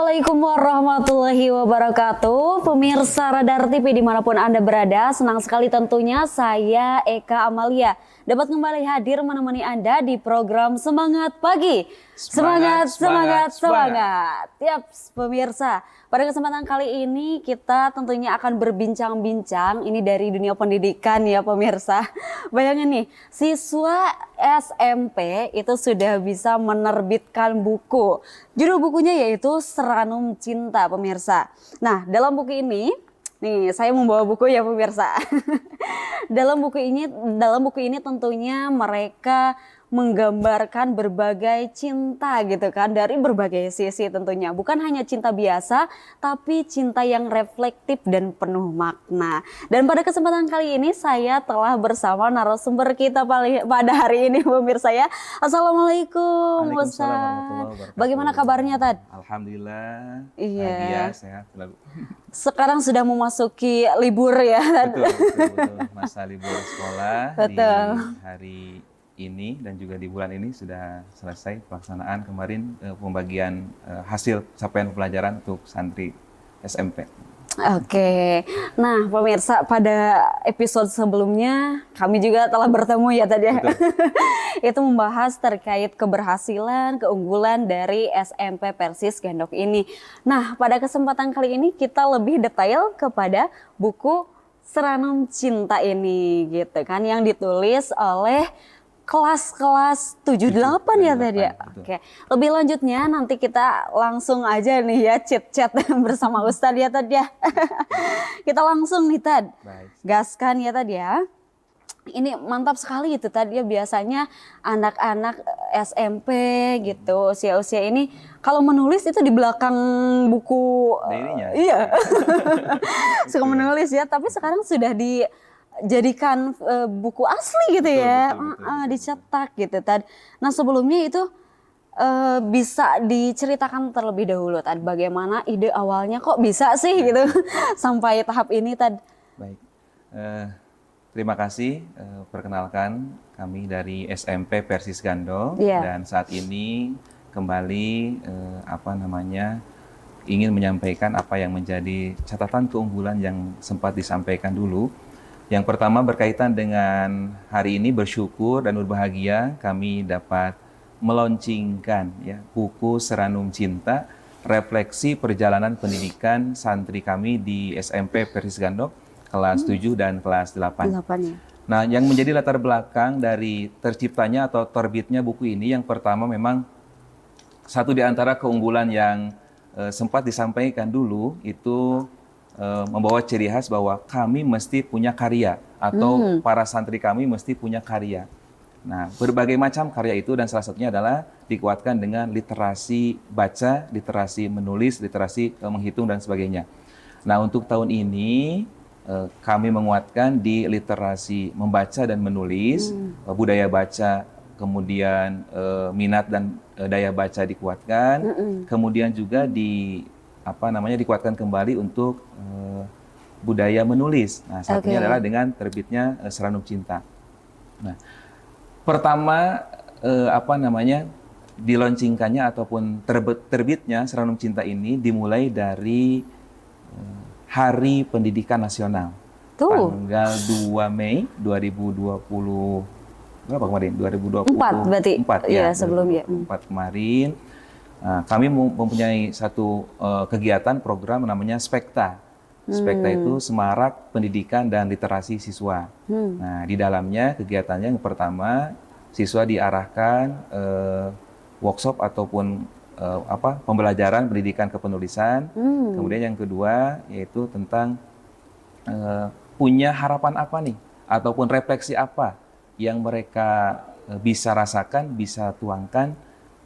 Assalamualaikum warahmatullahi wabarakatuh. Pemirsa Radar TV dimanapun Anda berada, senang sekali tentunya saya Eka Amalia dapat kembali hadir menemani Anda di program Semangat Pagi. Semangat. Tiap pemirsa, pada kesempatan kali ini kita tentunya akan berbincang-bincang ini dari dunia pendidikan ya pemirsa. Bayangin nih, siswa SMP itu sudah bisa menerbitkan buku. Judul bukunya yaitu Seranum Cinta pemirsa. Nah, dalam buku ini nih, saya membawa buku ya pemirsa. Dalam buku ini tentunya mereka menggambarkan berbagai cinta gitu kan, dari berbagai sisi tentunya. Bukan hanya cinta biasa, tapi cinta yang reflektif dan penuh makna. Dan pada kesempatan kali ini saya telah bersama narasumber kita pada hari ini pemirsa ya. Assalamualaikum Ustaz. Bagaimana kabarnya Tad? Alhamdulillah. Iya. Sehat selalu. Sekarang sudah memasuki libur ya. Betul. Masa libur sekolah. Betul. Di hari ini dan juga di bulan ini sudah selesai pelaksanaan kemarin pembagian hasil capaian pelajaran untuk santri SMP. Oke, nah pemirsa, pada episode sebelumnya kami juga telah bertemu ya tadi ya. Itu membahas terkait keberhasilan, keunggulan dari SMP Persis Gandok ini. Nah, pada kesempatan kali ini kita lebih detail kepada buku Seranum Cinta ini gitu kan, yang ditulis oleh kelas 7-8 ya tadi ya. Oke. Lebih lanjutnya nanti kita langsung aja nih ya chat bersama Ustadz ya tadi ya. Kita langsung nih Tad. Gaskan ya tadi ya. Ini mantap sekali itu tadi ya, biasanya anak-anak SMP gitu usia-usia ini kalau menulis itu di belakang buku diarinya. Iya. Suka menulis ya, tapi sekarang sudah dijadikan buku asli gitu ya, dicetak gitu Tad. Nah sebelumnya itu bisa diceritakan terlebih dahulu Tad, bagaimana ide awalnya kok bisa sih gitu sampai tahap ini Tad. Baik, terima kasih. Perkenalkan kami dari SMP Persis Gandok dan saat ini kembali ingin menyampaikan apa yang menjadi catatan keunggulan yang sempat disampaikan dulu. Yang pertama berkaitan dengan hari ini, bersyukur dan berbahagia kami dapat meluncurkan ya buku Seranum Cinta, refleksi perjalanan pendidikan santri kami di SMP Persis Gandok kelas 7 dan kelas 8. Ya. Nah, yang menjadi latar belakang dari terciptanya atau terbitnya buku ini, yang pertama memang satu di antara keunggulan yang sempat disampaikan dulu itu membawa ciri khas bahwa kami mesti punya karya atau para santri kami mesti punya karya. Nah, berbagai macam karya itu dan salah satunya adalah dikuatkan dengan literasi baca, literasi menulis, literasi menghitung dan sebagainya. Nah, untuk tahun ini kami menguatkan di literasi membaca dan menulis, budaya baca, kemudian minat dan daya baca dikuatkan, kemudian juga dikuatkan kembali untuk budaya menulis. Nah, satunya adalah dengan terbitnya Seranum Cinta. Nah, pertama dilaunchingkannya ataupun terbitnya Seranum Cinta ini dimulai dari Hari Pendidikan Nasional. Tanggal 2 Mei 2020 berapa kemarin? 2024 berarti. Ya, sebelumnya. 2024 kemarin. Nah, kami mempunyai satu kegiatan program namanya Spekta. Spekta itu Semarak Pendidikan dan Literasi Siswa. Nah, di dalamnya kegiatannya yang pertama, siswa diarahkan workshop ataupun pembelajaran pendidikan kepenulisan. Kemudian yang kedua yaitu tentang punya harapan apa nih, ataupun refleksi apa yang mereka bisa rasakan, bisa tuangkan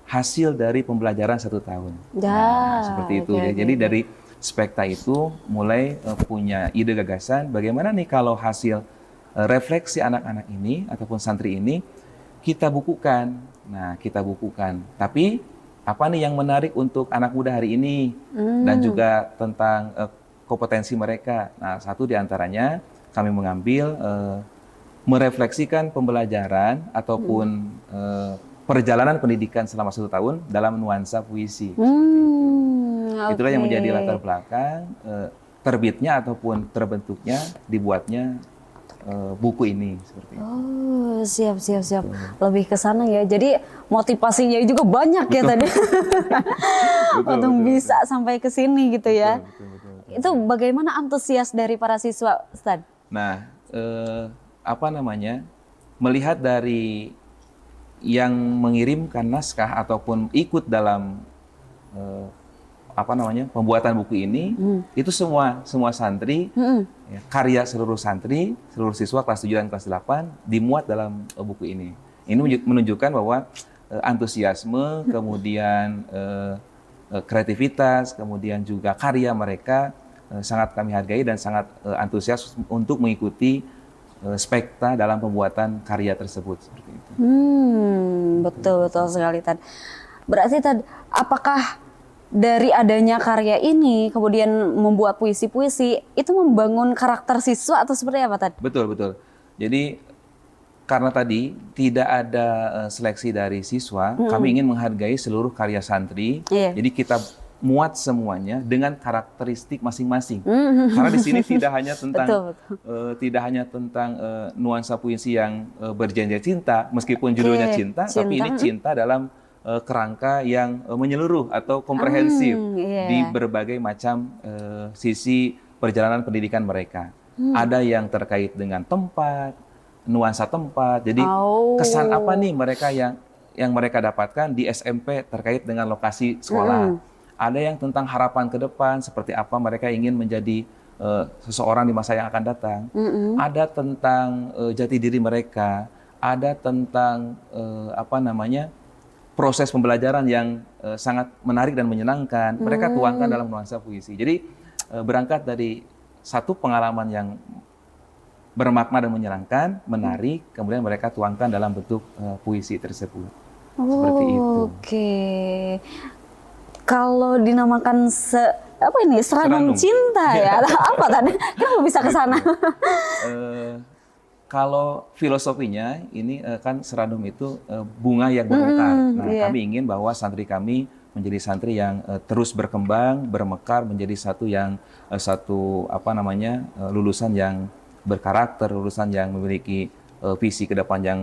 hasil dari pembelajaran 1 tahun. Nah, seperti itu ya. Jadi dari Spekta itu mulai punya ide gagasan bagaimana nih kalau hasil refleksi anak-anak ini ataupun santri ini kita bukukan. Nah, kita bukukan. Tapi apa nih yang menarik untuk anak muda hari ini dan juga tentang kompetensi mereka. Nah, satu di antaranya kami mengambil merefleksikan pembelajaran ataupun perjalanan pendidikan selama 1 tahun dalam nuansa puisi. Itulah yang oke. menjadi latar belakang terbitnya ataupun terbentuknya, dibuatnya buku ini seperti itu. Oh, siap, siap, siap. Lebih ke sana ya. Jadi motivasinya juga banyak ya tadi. Untuk bisa sampai ke sini gitu ya. Betul. Itu bagaimana antusias dari para siswa, Ustadz? Nah, apa namanya? Melihat dari yang mengirimkan naskah ataupun ikut dalam apa namanya? Pembuatan buku ini, itu semua santri, ya, karya seluruh santri, seluruh siswa kelas 7 dan kelas 8 dimuat dalam buku ini. Ini menunjukkan bahwa antusiasme, kemudian kreativitas, kemudian juga karya mereka sangat kami hargai dan sangat antusias untuk mengikuti spekta dalam pembuatan karya tersebut seperti itu. Betul sekali Tad. Berarti Tad, apakah dari adanya karya ini kemudian membuat puisi-puisi itu membangun karakter siswa atau seperti apa Tad? Betul. Jadi karena tadi tidak ada seleksi dari siswa, kami ingin menghargai seluruh karya santri. Iya. Jadi kita muat semuanya dengan karakteristik masing-masing. Karena di sini tidak hanya tentang tidak hanya tentang nuansa puisi yang bergenre cinta, meskipun judulnya cinta, tapi ini cinta dalam kerangka yang menyeluruh atau komprehensif di berbagai macam sisi perjalanan pendidikan mereka. Ada yang terkait dengan tempat, nuansa tempat. Jadi kesan apa nih mereka yang mereka dapatkan di SMP terkait dengan lokasi sekolah. Ada yang tentang harapan ke depan, seperti apa mereka ingin menjadi seseorang di masa yang akan datang. Ada tentang jati diri mereka. Ada tentang apa namanya, proses pembelajaran yang sangat menarik dan menyenangkan. Mereka tuangkan dalam nuansa puisi. Jadi berangkat dari satu pengalaman yang bermakna dan menyenangkan, menarik, kemudian mereka tuangkan dalam bentuk puisi tersebut. Seperti itu. Oke. Kalau dinamakan apa ini? Seranum cinta ya? Apa tadi? Kenapa bisa ke sana? Kalau filosofinya ini kan seranum itu bunga yang bermekar. Nah, kami ingin bahwa santri kami menjadi santri yang terus berkembang, bermekar, menjadi satu apa namanya, lulusan yang berkarakter, lulusan yang memiliki visi ke depan yang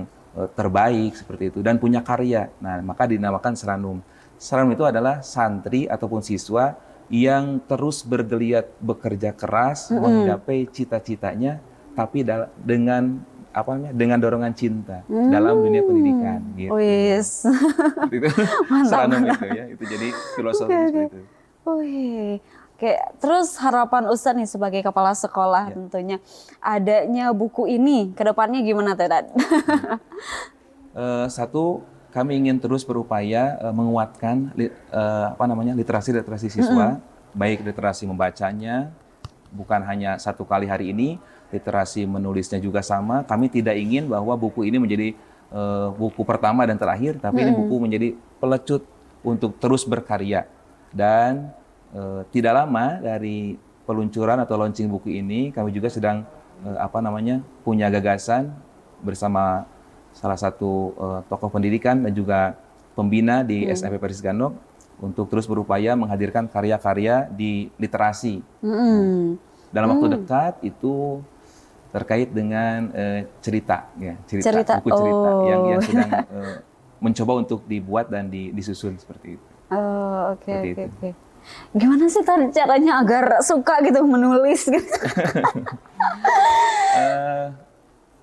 terbaik seperti itu dan punya karya. Nah, maka dinamakan seranum. Seranum itu adalah santri ataupun siswa yang terus bergeliat bekerja keras menggapai cita-citanya, tapi dengan apa namanya, dengan dorongan cinta dalam dunia pendidikan. Gitu. Wis. Itu seranum itu ya, itu jadi filosofi seperti itu. Oke, terus harapan Ustadz nih sebagai kepala sekolah tentunya adanya buku ini ke depannya gimana Tad? Satu, kami ingin terus berupaya menguatkan apa namanya, literasi siswa, baik literasi membacanya, bukan hanya satu kali hari ini, literasi menulisnya juga sama. Kami tidak ingin bahwa buku ini menjadi buku pertama dan terakhir, tapi ini buku menjadi pelecut untuk terus berkarya. Dan tidak lama dari peluncuran atau launching buku ini, kami juga sedang apa namanya, punya gagasan bersama salah satu tokoh pendidikan dan juga pembina di SMP Persis Ganok untuk terus berupaya menghadirkan karya-karya di literasi. Dalam waktu dekat itu terkait dengan cerita, buku cerita yang sedang mencoba untuk dibuat dan disusun seperti itu. Oke. Gimana sih tadi caranya agar suka gitu menulis? Gitu?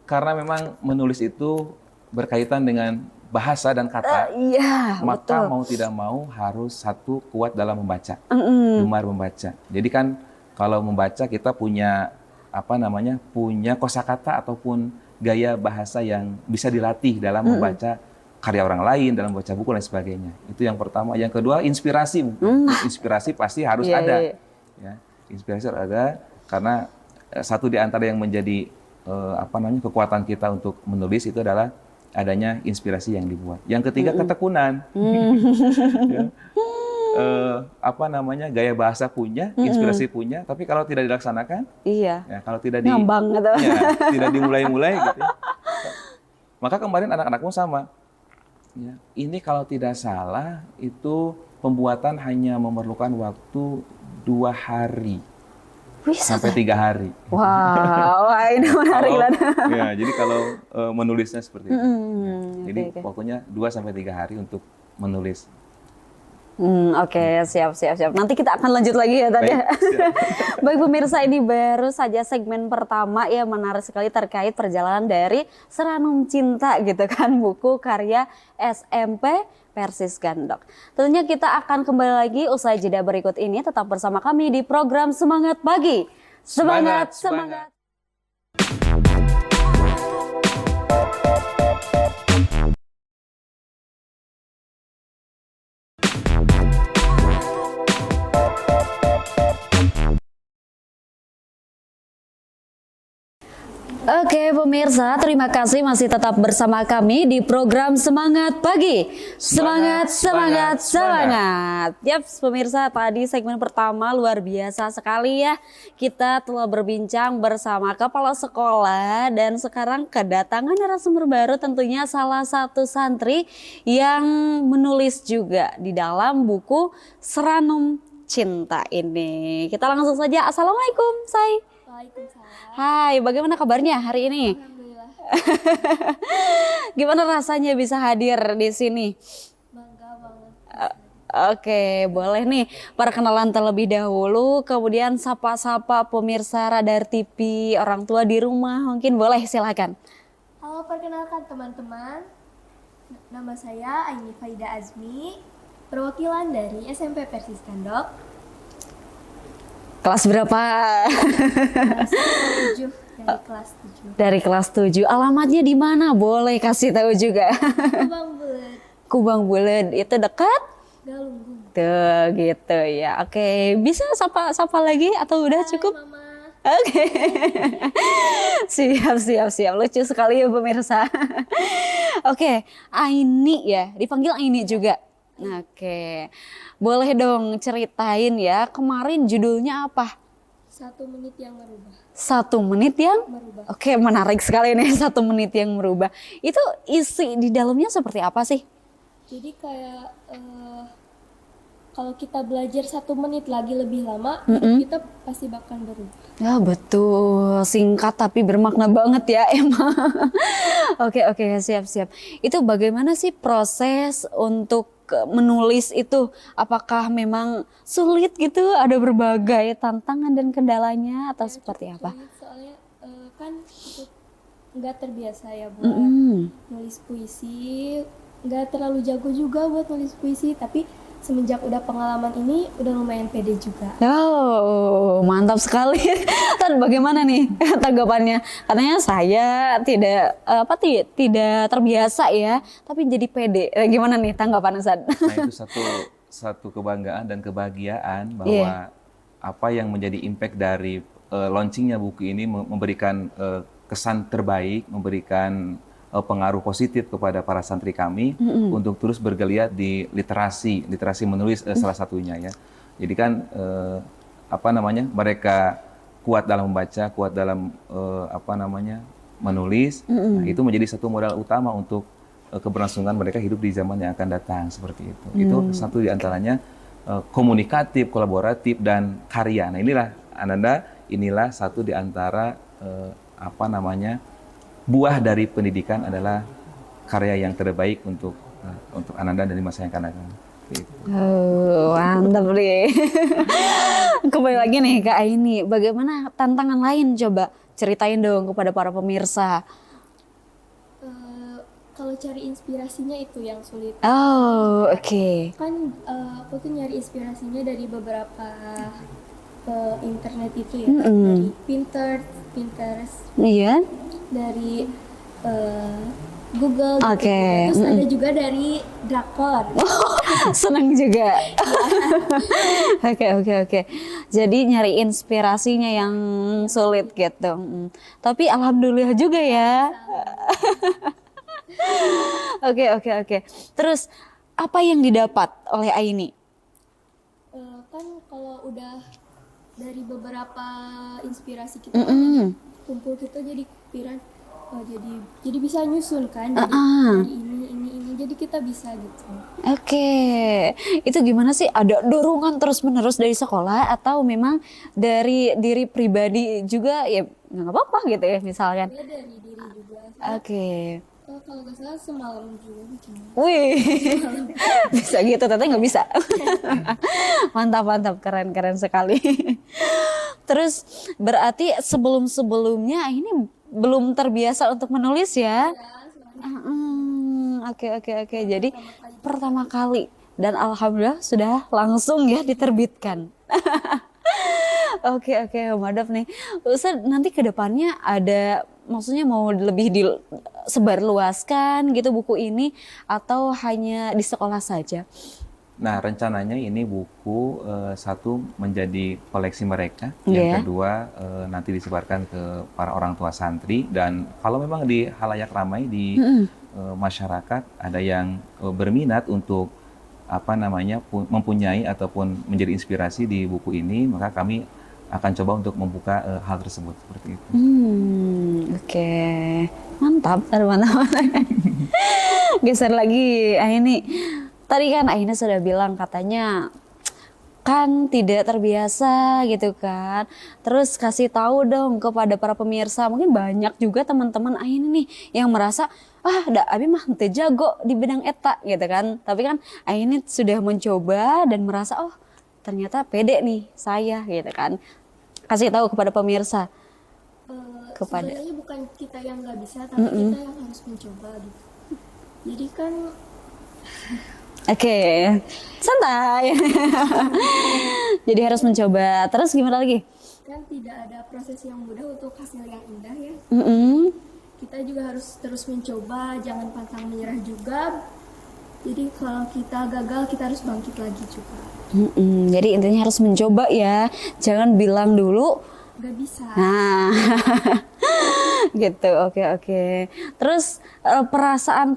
Karena memang menulis itu berkaitan dengan bahasa dan kata, maka betul. Mau tidak mau harus satu kuat dalam membaca, gemar membaca. Jadi kan kalau membaca kita punya apa namanya, punya kosakata ataupun gaya bahasa yang bisa dilatih dalam membaca karya orang lain, dalam membaca buku dan sebagainya. Itu yang pertama. Yang kedua, inspirasi. Inspirasi pasti harus ada. Ya, inspirasi harus ada karena satu di antara yang menjadi apa namanya, kekuatan kita untuk menulis itu adalah adanya inspirasi yang dibuat. Yang ketiga, ketekunan. Ya. Apa namanya, gaya bahasa punya, inspirasi punya, tapi kalau tidak dilaksanakan, ya, kalau tidak tidak dimulai-mulai gitu. Maka kemarin anak-anakmu sama. Ya, ini kalau tidak salah itu pembuatan hanya memerlukan waktu 2 hari Bisa sampai tuh. 3 hari. Wah, ini menarik Kalau banget. ya, jadi kalau menulisnya seperti itu. Ya, Oke, jadi oke. waktunya 2 sampai 3 hari untuk menulis. Oke, siap, siap, siap. Nanti kita akan lanjut lagi ya tadi. Baik, siap. Baik pemirsa, ini baru saja segmen pertama ya, menarik sekali terkait perjalanan dari Seranum Cinta gitu kan, buku karya SMP Persis Gandok. Tentunya kita akan kembali lagi usai jeda berikut ini, tetap bersama kami di program Semangat Pagi. Semangat, Semangat, semangat. Oke pemirsa, terima kasih masih tetap bersama kami di program Semangat Pagi. Semangat, semangat, semangat. Yap pemirsa, tadi segmen pertama luar biasa sekali ya. Kita telah berbincang bersama kepala sekolah dan sekarang kedatangan narasumber baru, tentunya salah satu santri yang menulis juga di dalam buku Seranum Cinta ini. Kita langsung saja. Assalamualaikum, Say. Waalaikumsalam. Hai, bagaimana kabarnya hari ini? Alhamdulillah. Gimana rasanya bisa hadir di sini? Bangga banget. Oke, boleh nih perkenalan terlebih dahulu, kemudian sapa-sapa pemirsa Radar TV, orang tua di rumah, mungkin boleh silakan. Halo, perkenalkan teman-teman. Nama saya Aini Faida Azmi, perwakilan dari SMP Persis Gandok. Kelas berapa? Kelas 7 dari kelas 7. Dari kelas 7. Alamatnya di mana? Boleh kasih tahu juga. Kubang Bulet, Kubang Bulet itu dekat? Galunggung. Tuh gitu ya. Oke, bisa sapa lagi atau udah cukup? Hai, Mama. Oke, siap, siap, siap. Lucu sekali ya pemirsa. Oke, Aini ya, dipanggil Aini juga. Oke, boleh dong ceritain ya, kemarin judulnya apa? 1 menit yang merubah. 1 menit yang? Merubah. Oke, menarik sekali nih, 1 menit yang merubah. Itu isi di dalamnya seperti apa sih? Jadi kayak kalau kita belajar 1 menit lagi lebih lama, kita pasti bakal berubah. Ya betul, singkat tapi bermakna banget ya emang. Oke, siap. Itu bagaimana sih proses untuk menulis itu? Apakah memang sulit gitu? Ada berbagai tantangan dan kendalanya atau Ya, seperti cukup apa? sulit soalnya kan cukup nggak terbiasa ya buat nulis puisi, nggak terlalu jago juga buat nulis puisi, tapi semenjak udah pengalaman ini udah lumayan pede juga. Oh, mantap sekali. Dan bagaimana nih tanggapannya? Katanya saya tidak terbiasa ya, tapi jadi pede. Gimana nih tanggapan Ustaz? Nah, itu satu kebanggaan dan kebahagiaan bahwa Iya. apa yang menjadi impact dari launchingnya buku ini memberikan kesan terbaik, memberikan pengaruh positif kepada para santri kami untuk terus bergeliat di literasi menulis salah satunya ya. Jadi kan mereka kuat dalam membaca, kuat dalam menulis. Nah, itu menjadi satu modal utama untuk keberlangsungan mereka hidup di zaman yang akan datang seperti itu. Itu satu di antaranya komunikatif, kolaboratif dan karya. Nah, inilah satu di antara buah dari pendidikan adalah karya yang terbaik untuk Ananda dari masa yang akan datang. Gitu. Oh, mantap nih. Kembali lagi nih ke Aini, bagaimana tantangan lain, coba ceritain dong kepada para pemirsa. Kalau cari inspirasinya itu yang sulit. Oh, oke. Kan aku tuh nyari inspirasinya dari beberapa internet itu ya, dari Pinterest, Iya. dari Google, gitu. Oke. Terus ada juga dari drakor. Seneng juga. Oke. Jadi nyari inspirasinya yang sulit gitu. Tapi alhamdulillah juga ya. Oke. Terus apa yang didapat oleh Aini? Kan kalau udah dari beberapa inspirasi kita kumpul, kita jadi kepikiran, jadi bisa nyusun kan, jadi dari ini jadi tapi kita bisa gitu. Oke, itu gimana sih? Ada dorongan terus-menerus dari sekolah atau memang dari diri pribadi juga ya nggak apa-apa gitu ya misalkan? Ya dari diri juga. Oke, Kalau nggak salah semalam juga bikin. wih bisa gitu, ternyata nggak bisa. Mantap mantap, keren keren sekali. Terus berarti sebelum-sebelumnya ini belum terbiasa untuk menulis ya? Oke oke oke. Jadi pertama kali dan alhamdulillah sudah langsung ya diterbitkan. Oke oke, madap nih. Ustaz nanti ke depannya ada maksudnya mau lebih disebarluaskan gitu buku ini atau hanya di sekolah saja? Nah, rencananya ini buku satu menjadi koleksi mereka, yang kedua nanti disebarkan ke para orang tua santri, dan kalau memang di halayak ramai di masyarakat ada yang berminat untuk mempunyai ataupun menjadi inspirasi di buku ini, maka kami akan coba untuk membuka hal tersebut seperti itu. Oke. Mantap, mantap. Geser lagi, ini tadi kan Aina sudah bilang katanya kan tidak terbiasa gitu kan. Terus kasih tahu dong kepada para pemirsa, mungkin banyak juga teman-teman Aina nih yang merasa da abi mah teu jago di bidang eta gitu kan. Tapi kan Aina sudah mencoba dan merasa ternyata pede nih saya gitu kan. Kasih tahu kepada pemirsa. Sebenarnya bukan kita yang nggak bisa, tapi kita yang harus mencoba gitu. Jadi kan Oke, santai. Jadi harus mencoba. Terus gimana lagi? kan tidak ada proses yang mudah untuk hasil yang indah ya. Kita juga harus terus mencoba, jangan pantang menyerah juga. Jadi kalau kita gagal, kita harus bangkit lagi juga. Jadi intinya harus mencoba ya, jangan bilang dulu Gak bisa. nah gitu. Oke. Terus perasaan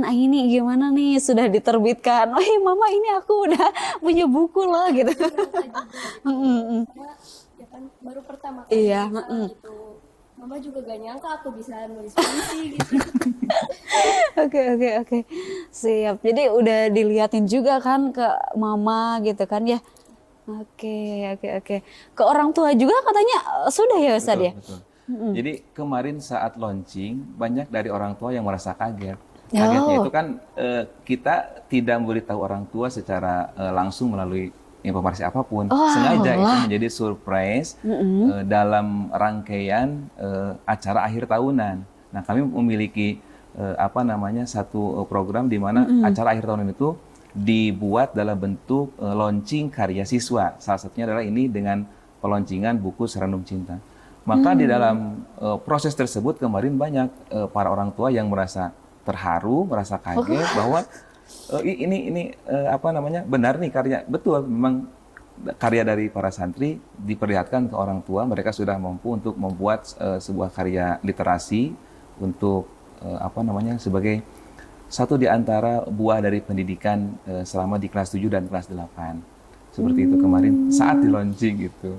Aini gimana nih sudah diterbitkan? Mama ini aku udah punya buku loh gitu. Karena ya kan baru pertama kali Iya, gitu. Mama juga gak nyangka aku bisa nulis puisi gitu. Oke. Siap. Jadi udah diliatin juga kan ke mama gitu kan ya. Oke. Ke orang tua juga katanya sudah ya Ustaz ya? Betul. Jadi kemarin saat launching banyak dari orang tua yang merasa kaget. Kagetnya itu kan kita tidak memberitahu orang tua secara langsung melalui informasi apapun. Sengaja itu menjadi surprise dalam rangkaian acara akhir tahunan. Nah, kami memiliki satu program di mana acara akhir tahun itu dibuat dalam bentuk launching karya siswa. Salah satunya adalah ini dengan peloncingan buku Serendam Cinta. Maka di dalam proses tersebut kemarin banyak para orang tua yang merasa terharu, merasa kaget bahwa ini benar nih karya, betul memang karya dari para santri diperlihatkan ke orang tua, mereka sudah mampu untuk membuat sebuah karya literasi untuk sebagai satu di antara buah dari pendidikan selama di kelas 7 dan kelas 8. Seperti itu kemarin saat di launching gitu.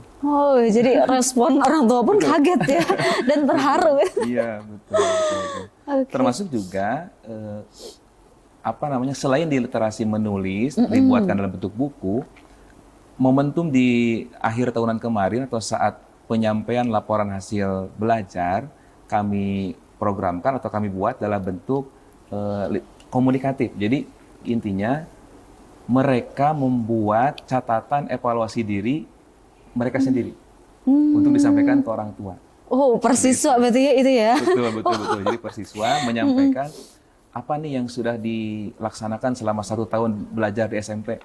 Jadi respon orang tua pun kaget ya dan terharu. Iya, betul. Okay. Termasuk juga selain di literasi menulis dibuatkan dalam bentuk buku, momentum di akhir tahunan kemarin atau saat penyampaian laporan hasil belajar kami programkan atau kami buat dalam bentuk komunikatif. Jadi intinya mereka membuat catatan evaluasi diri mereka sendiri untuk disampaikan ke orang tua. Persiswa berarti ya itu ya? Betul. Jadi persiswa menyampaikan apa nih yang sudah dilaksanakan selama 1 tahun belajar di SMP.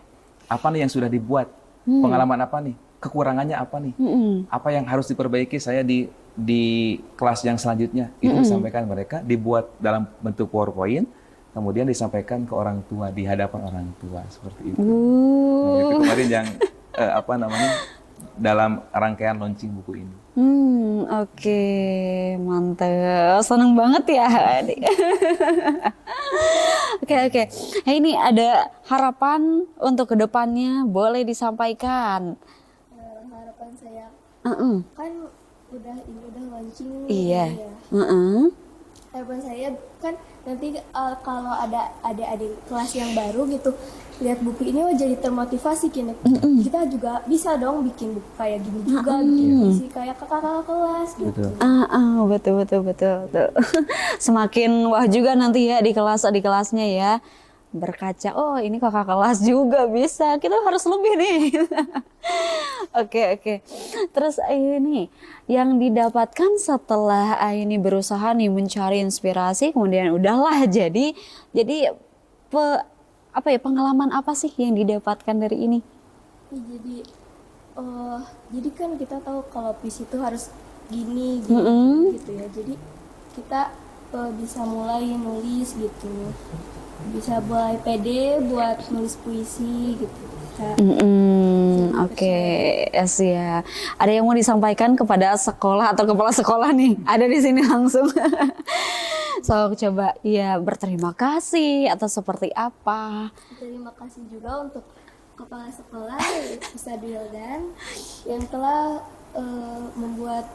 Apa nih yang sudah dibuat? Pengalaman apa nih? Kekurangannya apa nih? Apa yang harus diperbaiki saya di kelas yang selanjutnya? Itu disampaikan mereka, dibuat dalam bentuk PowerPoint, kemudian disampaikan ke orang tua di hadapan orang tua seperti itu. Nah, itu kemarin yang dalam rangkaian launching buku ini. Oke, mantap, seneng banget ya. Oke. Ini ada harapan untuk kedepannya, boleh disampaikan? Harapan saya kan udah launching Iya. ya. harapan saya kan nanti kalau ada adik-adik kelas yang baru gitu lihat buku ini jadi termotivasi kita juga bisa dong bikin buku kayak gini juga bikin puisi kayak kakak-kakak kelas gitu. Betul. Betul. Semakin wah juga nanti ya di kelasnya ya, berkaca, oh ini kakak kelas juga bisa, kita harus lebih nih. Oke. Terus ini yang didapatkan setelah ini berusaha nih mencari inspirasi, kemudian udahlah jadi pengalaman apa sih yang didapatkan dari ini? Ya, jadi kan kita tahu kalau puisi itu harus gini gitu ya. Jadi kita bisa mulai nulis gitu, bisa mulai pede buat nulis puisi gitu. Oke, yes, ya. Ada yang mau disampaikan kepada sekolah atau kepala sekolah nih? Ada di sini langsung. So coba ya berterima kasih atau seperti apa? Terima kasih juga untuk kepala sekolah Ustadz Wildan yang telah membuat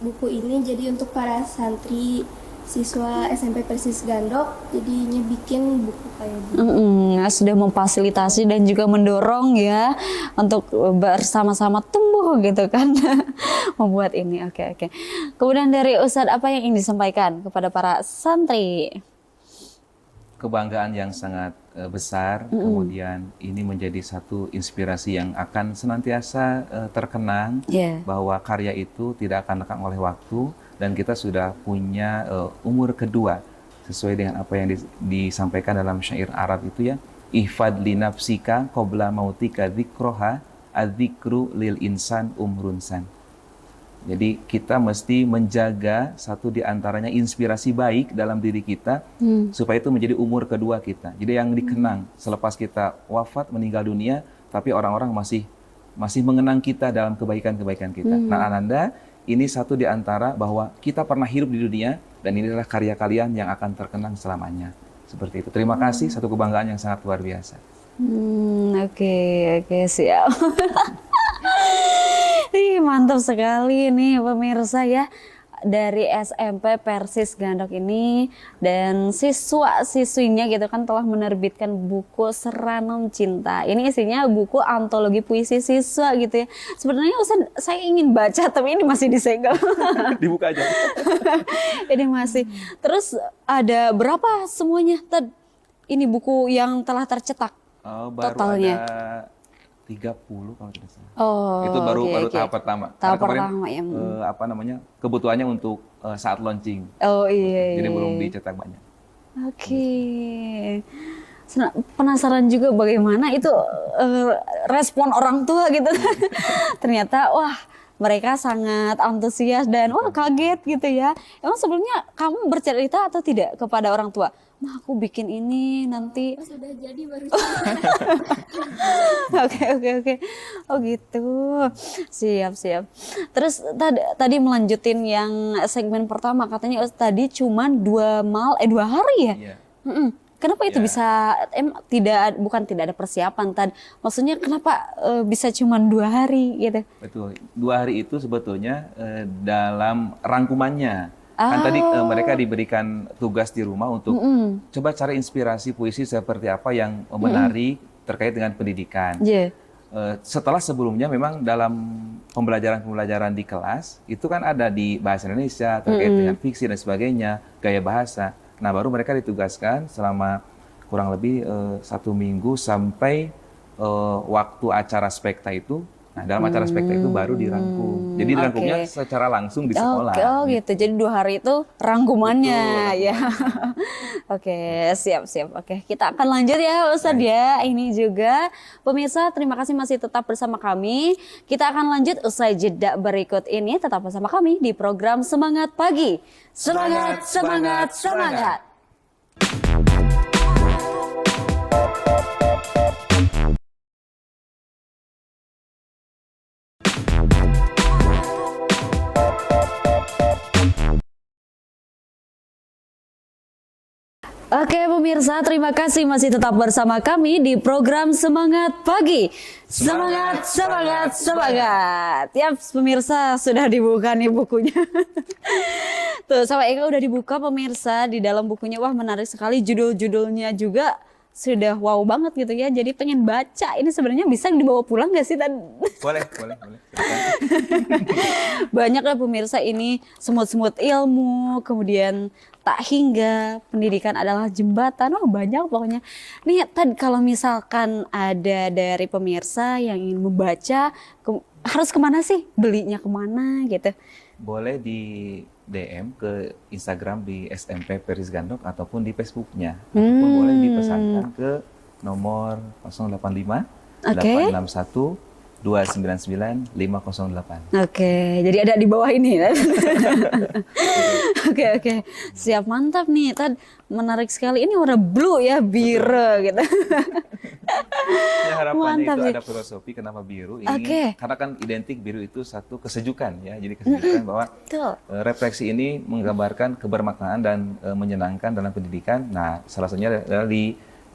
buku ini jadi untuk para santri siswa SMP Persis Gandok, jadinya bikin buku kayak gitu. Sudah memfasilitasi dan juga mendorong ya untuk bersama-sama tumbuh gitu kan. Membuat ini. Oke. Kemudian dari Ustadz, apa yang ingin disampaikan kepada para santri? Kebanggaan yang sangat besar, kemudian ini menjadi satu inspirasi yang akan senantiasa terkenang, bahwa karya itu tidak akan lekang oleh waktu, dan kita sudah punya umur kedua sesuai dengan apa yang disampaikan dalam syair Arab itu ya, ihfad li nafsika qabla mautika dzikroha adzikru lil insan umrunsan. Jadi kita mesti menjaga satu di antaranya inspirasi baik dalam diri kita supaya itu menjadi umur kedua kita. Jadi yang dikenang selepas kita wafat meninggal dunia, tapi orang-orang masih mengenang kita dalam kebaikan-kebaikan kita. Nah, Ananda, ini satu di antara bahwa kita pernah hidup di dunia dan ini adalah karya kalian yang akan terkenang selamanya. Seperti itu. Terima kasih, satu kebanggaan yang sangat luar biasa. Oke, siap. Mantap sekali nih pemirsa ya, dari SMP Persis Gandok ini dan siswa-siswinya gitu kan telah menerbitkan buku Seranum Cinta. Ini isinya buku antologi puisi siswa gitu ya. Sebenarnya Ustaz, saya ingin baca tapi ini masih disegel. Dibuka aja. Ini masih. Terus ada berapa semuanya? Ini buku yang telah tercetak totalnya? Ada 30 kalau tidak salah. Itu baru tahap pertama. Tahap Karena pertama ya. Kebutuhannya untuk saat launching. Oh iya. Jadi belum dicetak banyak. Oke. Penasaran juga bagaimana itu respon orang tua gitu. Ternyata wah, mereka sangat antusias dan wah kaget gitu ya. Emang sebelumnya kamu bercerita atau tidak kepada orang tua? Nah, aku bikin ini nanti. Sudah jadi baru. Oke. Oh gitu. Siap. Terus tadi melanjutin yang segmen pertama, katanya tadi cuma 2 hari ya? Iya. Kenapa itu bisa tidak ada persiapan Tad? Maksudnya kenapa bisa cuma 2 hari gitu? Betul. 2 hari itu sebetulnya dalam rangkumannya. Kan tadi mereka diberikan tugas di rumah untuk coba cari inspirasi puisi seperti apa yang menarik terkait dengan pendidikan. Setelah sebelumnya memang dalam pembelajaran di kelas itu kan ada di bahasa Indonesia terkait dengan fiksi dan sebagainya, gaya bahasa. Nah, baru mereka ditugaskan selama kurang lebih 1 minggu sampai waktu acara spekta itu. Nah, dalam acara spekta itu baru dirangkum. Jadi dirangkumnya secara langsung di sekolah. Gitu. Jadi 2 hari itu rangkumannya. Betul. Ya. Oke, siap. Oke, kita akan lanjut ya Ustadz ya. Ini juga pemirsa, terima kasih masih tetap bersama kami. Kita akan lanjut usai jeda berikut ini. Tetap bersama kami di program Semangat Pagi. Semangat. Oke pemirsa, terima kasih masih tetap bersama kami di program Semangat Pagi. Semangat, semangat, semangat. Yap, pemirsa sudah dibuka nih bukunya. Tuh, sama Eka udah dibuka pemirsa, di dalam bukunya wah menarik sekali, judul-judulnya juga sudah wow banget gitu ya. Jadi pengen baca. Ini sebenarnya bisa dibawa pulang gak sih Tan? Boleh, boleh, boleh. Banyak ya pemirsa, ini semut-semut ilmu, kemudian tak hingga, pendidikan adalah jembatan, oh banyak pokoknya. Nih Tad, kalau misalkan ada dari pemirsa yang ingin membaca, harus kemana sih? Belinya kemana gitu? Boleh di DM ke Instagram di SMP Peris Gandok ataupun di Facebooknya. Ataupun boleh dipesankan ke nomor 085 Oke. 861 299 508. Oke, jadi ada di bawah ini ya. Oke. Siap, mantap nih. Tad, menarik sekali. Ini warna blue ya, biru gitu. Ya, harapannya Mantap itu sih. ada filosofi kenapa biru ini, Oke. karena kan identik biru itu satu kesejukan ya. Jadi kesejukan bahwa Betul. refleksi ini menggambarkan kebermaknaan dan menyenangkan dalam pendidikan. Nah, salah satunya adalah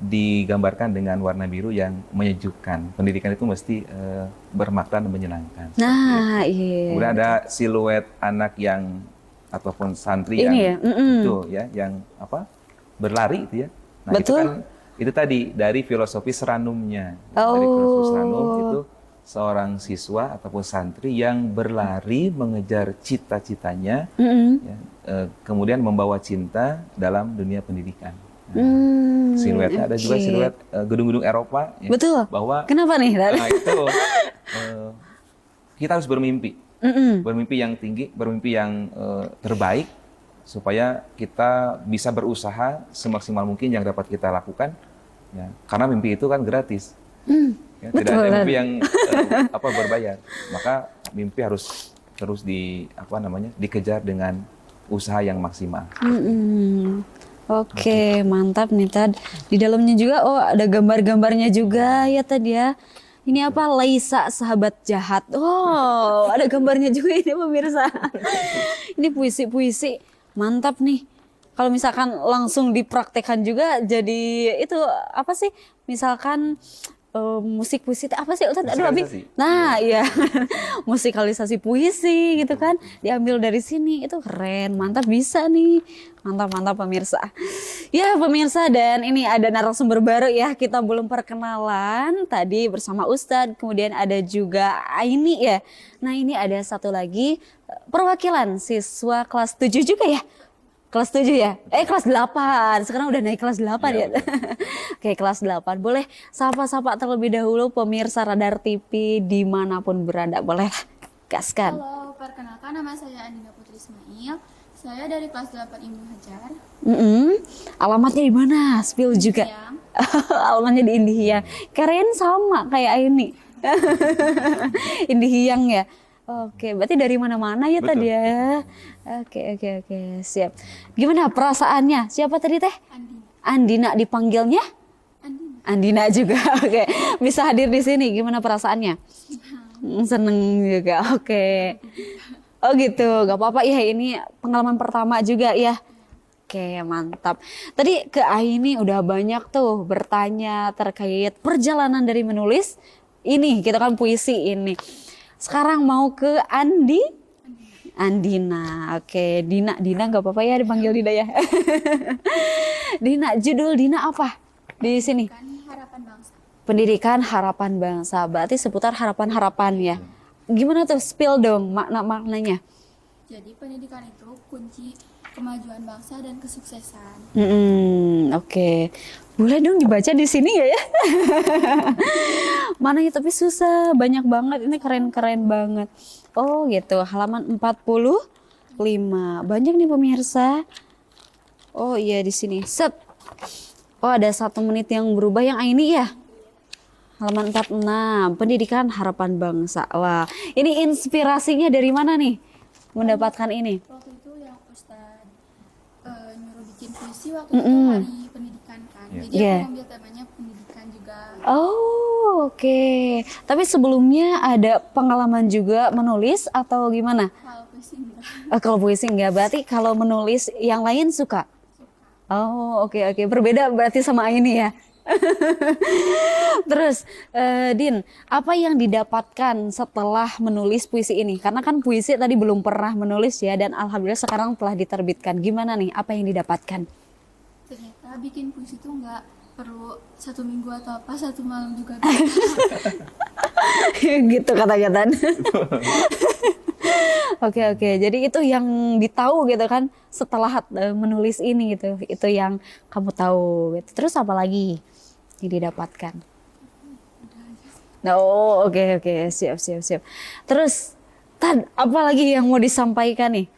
digambarkan dengan warna biru yang menyejukkan. Pendidikan itu mesti bermakna dan menyenangkan. Nah, iya. Kemudian ada siluet anak yang ataupun santri Ini yang ya, itu ya, yang apa? Berlari itu ya. Nah, itu Betul. kan itu tadi dari filosofi seranumnya. Oh. Dari filosofi seranum itu seorang siswa ataupun santri yang berlari mengejar cita-citanya, ya, kemudian membawa cinta dalam dunia pendidikan. Nah, siluetnya ada juga oke. siluet gedung-gedung Eropa. Ya, Betul. bahwa Kenapa nih? Tad? nah, itu kita harus bermimpi, bermimpi yang tinggi, bermimpi yang terbaik, supaya kita bisa berusaha semaksimal mungkin yang dapat kita lakukan, ya. Karena mimpi itu kan gratis, ya, tidak betul, ada Tad. mimpi yang berbayar. Maka mimpi harus terus dikejar dengan usaha yang maksimal. Oke, mantap nih Tad. Di dalamnya juga, oh ada gambar-gambarnya juga ya Tad ya. Ini apa? Laisa sahabat jahat. Oh, ada gambarnya juga ini pemirsa. Ini puisi-puisi. Mantap nih. Kalau misalkan langsung dipraktekkan juga jadi itu apa sih? Misalkan musik puisi itu apa sih Ustaz? Aduh, Abi. Musikalisasi. Nah, iya. Musikalisasi puisi gitu kan. Diambil dari sini. Itu keren. Mantap, bisa nih. Mantap pemirsa. Ya pemirsa, dan ini ada narasumber baru ya. Kita belum perkenalan. Tadi bersama Ustadz. Kemudian ada juga Aini ya. Nah, ini ada satu lagi perwakilan siswa kelas 7 juga ya. Kelas 7 ya? Kelas 8. Sekarang udah naik kelas 8 ya. Oke, kelas 8. Boleh sapa-sapa terlebih dahulu pemirsa Radar TV dimanapun berada. Boleh lah, gaskan. Halo, perkenalkan nama saya Andina Putri Ismail. Saya dari kelas 8 Ibnu Hajar. Alamatnya di mana? Spill juga. Yang Alamatnya di Indihiyang. Keren sama kayak Aini. Indihiyang ya. Oke, berarti dari mana-mana ya Betul. tadi ya. Oke, siap. Gimana perasaannya? Siapa tadi teh? Andina. Andina dipanggilnya? Andina. Andina juga. Oke, bisa hadir di sini. Gimana perasaannya? Seneng juga. Oke. Oh gitu, gak apa-apa ya, ini pengalaman pertama juga ya. Oke, mantap. Tadi ke Aini udah banyak tuh bertanya terkait perjalanan dari menulis. Ini kita kan puisi ini. Sekarang mau ke Andina. Oke, Dina nggak apa-apa ya dipanggil Dina ya. Dina, judul Dina apa di sini? Kan harapan bangsa. Pendidikan harapan bangsa. Berarti seputar harapan-harapan ya. Gimana tuh, spill dong maknanya. Jadi pendidikan itu kunci kemajuan bangsa dan kesuksesan. Oke. Boleh dong dibaca di sini ya? Mana ya, tapi susah, banyak banget. Ini keren-keren banget. Oh gitu, halaman 45. Banyak nih pemirsa. Oh iya di sini. Set. Oh ada 1 menit yang berubah yang ini ya. Halaman 46, pendidikan harapan bangsa. Wah, ini inspirasinya dari mana nih? Mendapatkan ini. Waktu itu yang Ustadz nyuruh bikin puisi waktu itu hari pendidikan kan. Jadi Iya. aku ambil temanya pendidikan juga. Oh, oke. Tapi sebelumnya ada pengalaman juga menulis atau gimana? Kalau puisi enggak. Kalau puisi enggak, berarti kalau menulis yang lain suka? Oh, oke oke. Berbeda berarti sama ini ya. Terus, Din, apa yang didapatkan setelah menulis puisi ini? Karena kan puisi tadi belum pernah menulis ya, dan alhamdulillah sekarang telah diterbitkan. Gimana nih? Apa yang didapatkan? Ternyata bikin puisi itu nggak perlu 1 minggu atau apa, 1 malam juga bisa. Gitu katanya Tan. Oke oke. Jadi itu yang ditahu gitu kan setelah menulis ini gitu. Itu yang kamu tahu gitu. Terus apa lagi yang didapatkan? Oh, oke oke. Siap siap siap. Terus Tan, apa lagi yang mau disampaikan nih?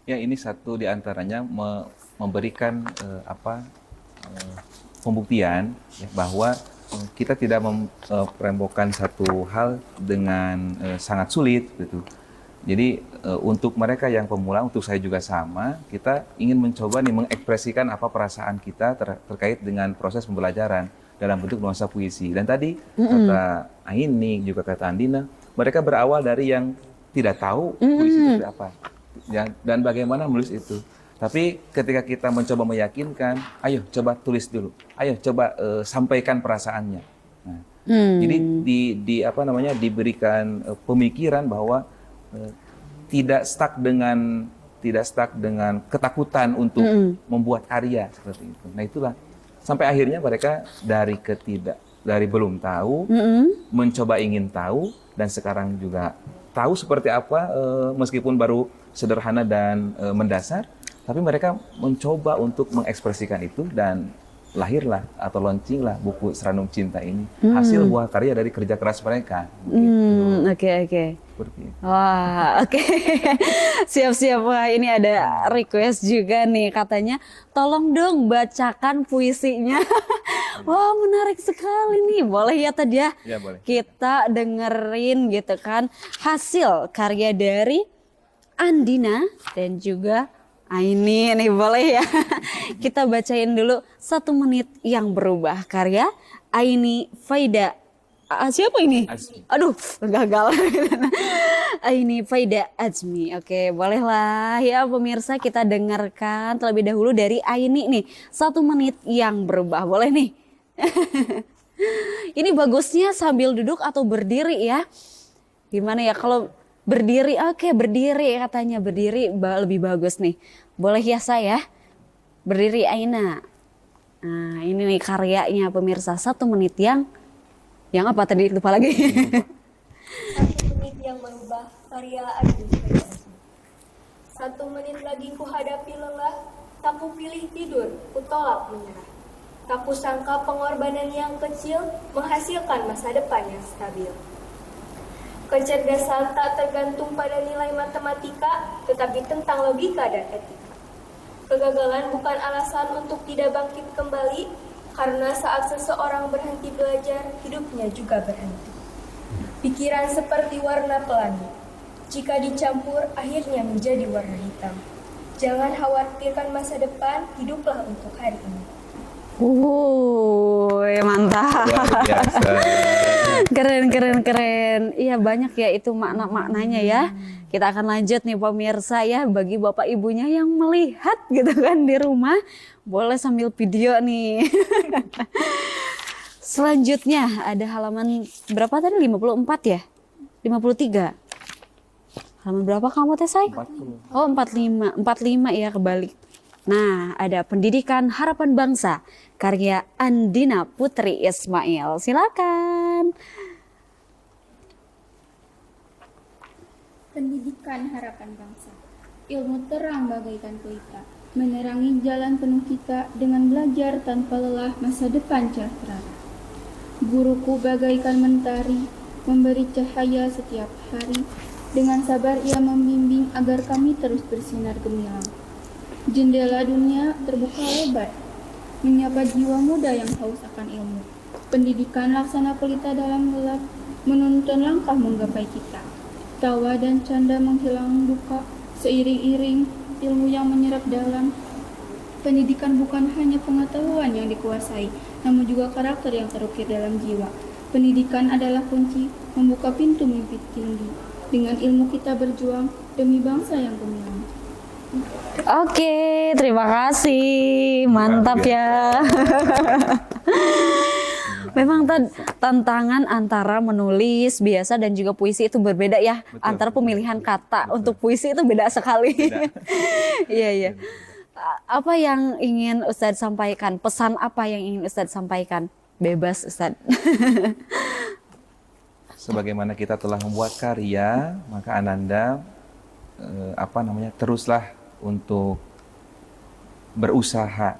Ya, ini satu di antaranya memberikan pembuktian ya, bahwa kita tidak merembokan satu hal dengan sangat sulit gitu. Jadi untuk mereka yang pemula, untuk saya juga sama, kita ingin mencoba nih mengekspresikan apa perasaan kita terkait dengan proses pembelajaran dalam bentuk nuansa puisi. Dan tadi kata Aini juga kata Andina, mereka berawal dari yang tidak tahu puisi itu seperti apa dan bagaimana menulis itu. Tapi ketika kita mencoba meyakinkan, ayo coba tulis dulu, ayo coba sampaikan perasaannya. Nah, jadi diberikan pemikiran bahwa tidak stuck dengan ketakutan untuk membuat karya seperti itu. Nah, itulah sampai akhirnya mereka dari belum tahu mencoba ingin tahu, dan sekarang juga tahu seperti apa meskipun baru sederhana dan mendasar. Tapi mereka mencoba untuk mengekspresikan itu, dan lahirlah atau launchinglah buku Seranum Cinta ini. Hasil buah karya dari kerja keras mereka. Oke. Seperti itu. Wah, oke. Siap-siap. Wah, ini ada request juga nih, katanya tolong dong bacakan puisinya. Wah, menarik sekali nih. Boleh ya tadi ya? Ya, boleh. Kita dengerin gitu kan hasil karya dari Andina dan juga Aini nih, boleh ya. Kita bacain dulu 1 menit yang berubah, karya Aini Faida. Siapa ini? Azmi. Aduh, gagal. Aini Faida Azmi. Oke, bolehlah ya pemirsa, kita dengarkan terlebih dahulu dari Aini nih. 1 menit yang berubah, boleh nih. Ini bagusnya sambil duduk atau berdiri ya? Gimana ya kalau berdiri? Oke, berdiri katanya, berdiri lebih bagus nih. Boleh ya saya? Berdiri Aina. Nah, ini nih karyanya pemirsa, 1 menit yang apa tadi, lupa lagi. 1 menit yang merubah, karya Adi. 1 menit lagi ku hadapi lelah, tak ku pilih tidur, ku tolak menyerah. Tak ku sangka pengorbanan yang kecil menghasilkan masa depan yang stabil. Kecerdasan tak tergantung pada nilai matematika, tetapi tentang logika dan etika. Kegagalan bukan alasan untuk tidak bangkit kembali, karena saat seseorang berhenti belajar, hidupnya juga berhenti. Pikiran seperti warna pelangi. Jika dicampur, akhirnya menjadi warna hitam. Jangan khawatirkan masa depan, hiduplah untuk hari ini. Mantap. Luar biasa. Keren. Iya, banyak ya itu makna-maknanya ya. Kita akan lanjut nih pemirsa ya, bagi bapak ibunya yang melihat gitu kan di rumah, boleh sambil video nih. Selanjutnya ada halaman berapa tadi? 54 ya? 53. Halaman berapa kamu Teh Say? 40. Oh, 45. 45 ya, kebalik. Nah, ada Pendidikan Harapan Bangsa, karya Andina Putri Ismail. Silakan. Pendidikan Harapan Bangsa. Ilmu terang bagaikan pelita, menerangi jalan penuh kita dengan belajar tanpa lelah masa depan cerah. Guruku bagaikan mentari, memberi cahaya setiap hari. Dengan sabar ia membimbing agar kami terus bersinar gemilang. Jendela dunia terbuka lebar, menyapa jiwa muda yang haus akan ilmu. Pendidikan laksana pelita dalam gelap, menuntun langkah menggapai cita. Tawa dan canda menghilang duka, seiring-iring ilmu yang menyerap dalam. Pendidikan bukan hanya pengetahuan yang dikuasai, namun juga karakter yang terukir dalam jiwa. Pendidikan adalah kunci membuka pintu mimpi tinggi. Dengan ilmu kita berjuang demi bangsa yang gemilang. Oke, terima kasih. Mantap ya. Memang tantangan antara menulis biasa dan juga puisi itu berbeda ya. Betul, Antara betul. pemilihan kata untuk puisi itu beda sekali. Iya, iya. Apa yang ingin Ustadz sampaikan? Pesan apa yang ingin Ustadz sampaikan? Bebas Ustadz. Sebagaimana kita telah membuat karya, maka Ananda teruslah untuk berusaha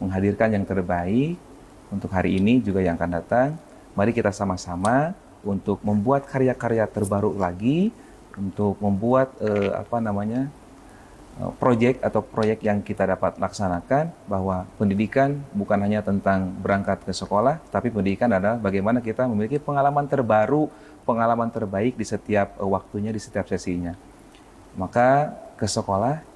menghadirkan yang terbaik untuk hari ini juga yang akan datang. Mari kita sama-sama untuk membuat karya-karya terbaru lagi, untuk membuat proyek atau proyek yang kita dapat laksanakan, bahwa pendidikan bukan hanya tentang berangkat ke sekolah, tapi pendidikan adalah bagaimana kita memiliki pengalaman terbaru, pengalaman terbaik di setiap waktunya, di setiap sesinya. Maka ke sekolah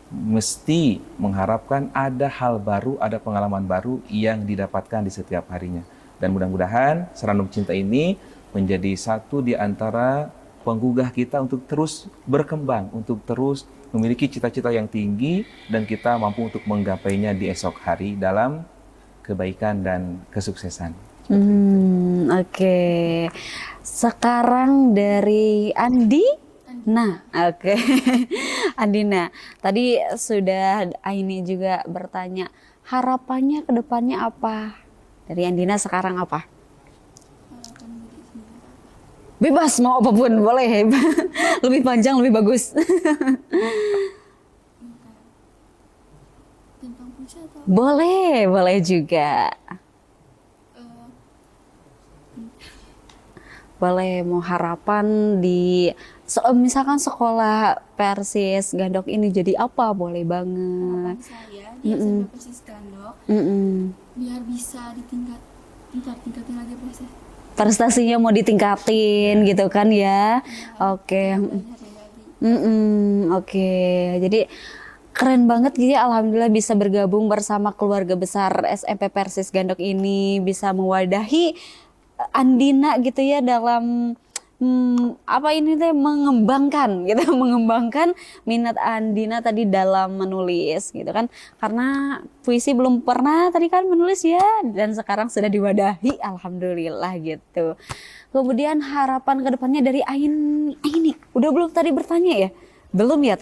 mesti mengharapkan ada hal baru, ada pengalaman baru yang didapatkan di setiap harinya. Dan mudah-mudahan Seranum Cinta ini menjadi satu di antara penggugah kita untuk terus berkembang, untuk terus memiliki cita-cita yang tinggi, dan kita mampu untuk menggapainya di esok hari dalam kebaikan dan kesuksesan. Oke. Sekarang dari Andi. Nah, oke. Andina, tadi sudah Aini juga bertanya, harapannya ke depannya apa? Dari Andina sekarang apa? Bebas, mau apapun, boleh. Lebih panjang, lebih bagus. Tentang puisi atau Boleh juga. Boleh, mau harapan di misalkan sekolah Persis Gandok ini jadi apa? Boleh banget. saya di SMP Persis Gandok biar bisa tingkatin lagi proses. Prestasinya mau ditingkatin gitu kan ya. Oke. Oke. Jadi keren banget gitu ya, alhamdulillah bisa bergabung bersama keluarga besar SMP Persis Gandok ini, bisa mewadahi Andina gitu ya dalam mengembangkan gitu, mengembangkan minat Andina tadi dalam menulis gitu kan, karena puisi belum pernah tadi kan menulis ya, dan sekarang sudah diwadahi, alhamdulillah gitu. Kemudian harapan kedepannya dari Aini, udah belum tadi bertanya ya? Belum ya?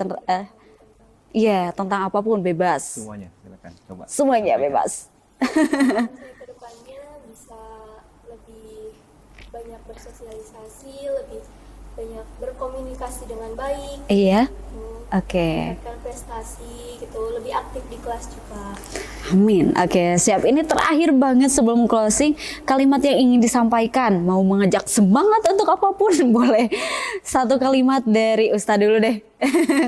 Iya, tentang apapun bebas. Semuanya, silakan coba. Semuanya bebas. Saya kedepannya bisa lebih banyak bersosialisasi, lebih banyak berkomunikasi dengan baik. Iya. Oke. Meningkatkan prestasi gitu, lebih aktif di kelas juga. Amin. Oke, siap. Ini terakhir banget sebelum closing, kalimat yang ingin disampaikan, mau mengajak semangat untuk apapun boleh. Satu kalimat dari Ustadz dulu deh.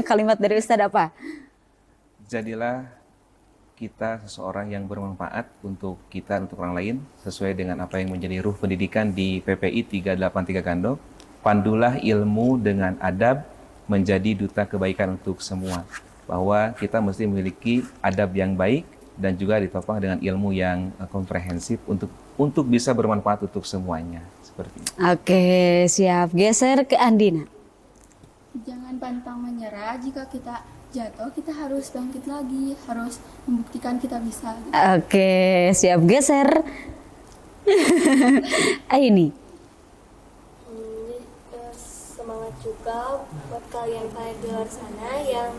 Kalimat dari Ustadz apa? Jadilah kita seseorang yang bermanfaat untuk kita, untuk orang lain, sesuai dengan apa yang menjadi ruh pendidikan di PPI 383 Gandok. Pandulah ilmu dengan adab, menjadi duta kebaikan untuk semua. Bahwa kita mesti memiliki adab yang baik dan juga ditopang dengan ilmu yang komprehensif untuk bisa bermanfaat untuk semuanya. Seperti itu. Oke, siap. Geser ke Andina. Jangan pantang menyerah, jika kita jatuh kita harus bangkit lagi, harus membuktikan kita bisa. Oke, siap. Geser. Aini. Semangat juga buat kalian di luar sana yang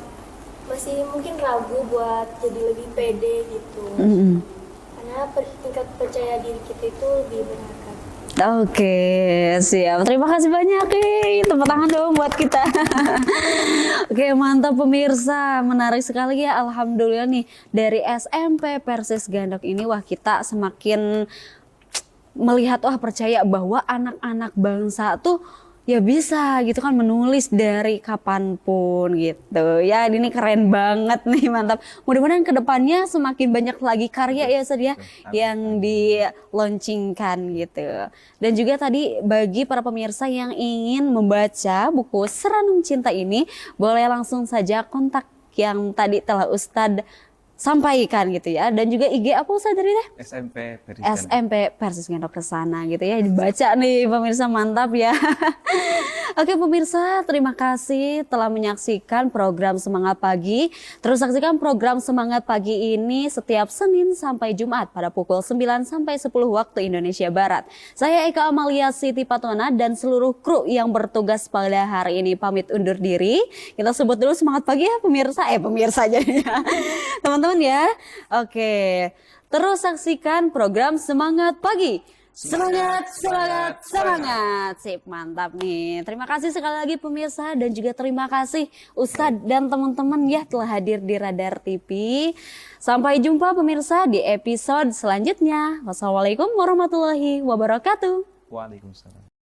masih mungkin ragu buat jadi lebih pede gitu. Karena tingkat percaya diri kita itu lebih berharga. Oke, siap. Terima kasih banyak. Tepuk tangan dong buat kita. Oke, mantap pemirsa. Menarik sekali ya. Alhamdulillah nih, dari SMP Persis Gandok ini, wah kita semakin melihat, wah percaya bahwa anak-anak bangsa tuh ya bisa gitu kan menulis dari kapanpun gitu ya. Ini keren banget nih, mantap. Mudah-mudahan kedepannya semakin banyak lagi karya ya Ustadz ya yang di-launchingkan gitu. Dan juga tadi bagi para pemirsa yang ingin membaca buku Seranum Cinta ini, boleh langsung saja kontak yang tadi telah Ustadz sampaikan gitu ya. Dan juga IG apa Ustaz tadi deh? SMP Persis. SMP Persis Gendok Kesana gitu ya. Dibaca nih pemirsa, mantap ya. Oke pemirsa, terima kasih telah menyaksikan program Semangat Pagi. Terus saksikan program Semangat Pagi ini setiap Senin sampai Jumat pada pukul 9 sampai 10 waktu Indonesia Barat. Saya Eka Amalia Siti Patona dan seluruh kru yang bertugas pada hari ini pamit undur diri. Kita sebut dulu semangat pagi ya pemirsa jadinya. Teman-teman ya. Oke. Terus saksikan program Semangat Pagi. Semangat, semangat, semangat. Sip, mantap nih. Terima kasih sekali lagi pemirsa dan juga terima kasih Ustadz dan teman-teman ya telah hadir di Radar TV. Sampai jumpa pemirsa di episode selanjutnya. Wassalamualaikum warahmatullahi wabarakatuh. Waalaikumsalam.